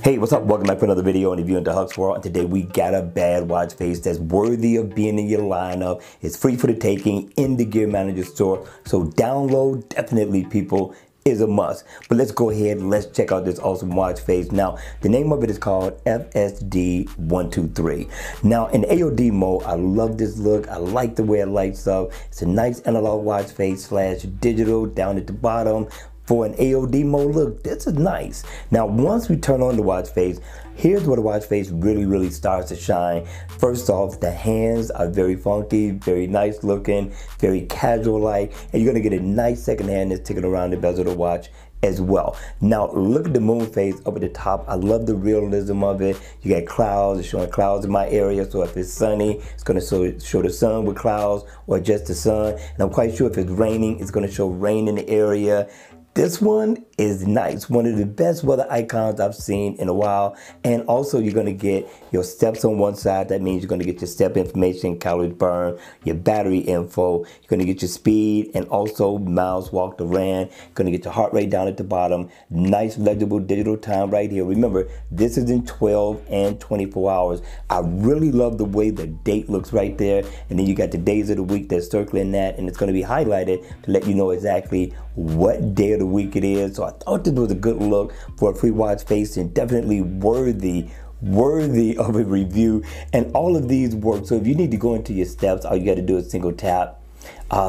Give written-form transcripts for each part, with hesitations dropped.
Hey, what's up? Welcome back for another video and review into Huck's World. And today we got a bad watch face that's worthy of being in your lineup. It's free for the taking in the Gear Manager store. So download, definitely people, is a must. But let's go ahead and let's check out this awesome watch face. Now, the name of it is called FSD123. Now, in AOD mode, I love this look. I like the way it lights up. It's a nice analog watch face slash digital down at the bottom. For an AOD mode look, this is nice. Now, once we turn on the watch face, here's where the watch face really starts to shine. First off, the hands are very funky, very nice looking, very casual like, and you're gonna get a nice second hand that's ticking around the bezel of the watch as well. Now, look at the moon face up at the top. I love the realism of it. You got clouds, it's showing clouds in my area, so if it's sunny, it's gonna show the sun with clouds or just the sun. And I'm quite sure if it's raining, it's gonna show rain in the area. This one is nice, one of the best weather icons I've seen in a while. And also you're gonna get your steps on one side. That means you're gonna get your step information, calories burned, your battery info. You're gonna get your speed and also miles walked or ran. You're gonna get your heart rate down at the bottom. Nice legible digital time right here. Remember, this is in 12 and 24 hours. I really love the way the date looks right there. And then you got the days of the week that's circling that, and it's gonna be highlighted to let you know exactly what day of the week it is. So I thought this was a good look for a free watch face and definitely worthy of a review. And all of these work. So if you need to go into your steps, all you got to do is single tap.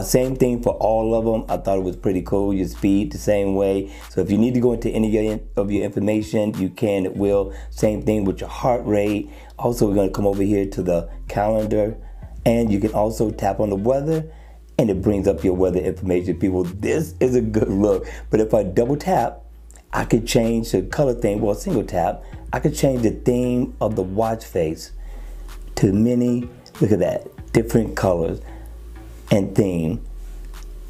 Same thing for all of them. I thought it was pretty cool. Your speed the same way. So if you need to go into any of your information, you can, it will. Same thing with your heart rate. Also, we're going to come over here to the calendar, and you can also tap on the weather, and it brings up your weather information. People, this is a good look. But if I double tap, I could change the color theme. Well, single tap, I could change the theme of the watch face to many, look at that, different colors and theme.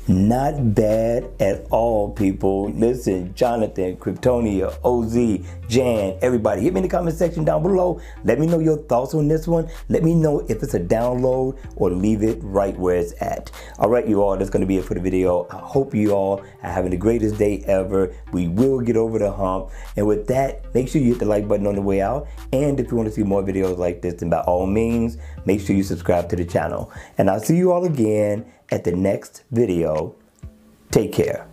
Not bad at all, people. Listen, Jonathan, Kryptonia, OZ, Jan, everybody, hit me in the comment section down below. Let me know your thoughts on this one. Let me know if it's a download or leave it right where it's at. All right, you all, that's going to be it for the video. I hope you all are having the greatest day ever. We will get over the hump. And with that, make sure you hit the like button on the way out. And if you want to see more videos like this, then by all means, make sure you subscribe to the channel. And I'll see you all again at the next video. Take care.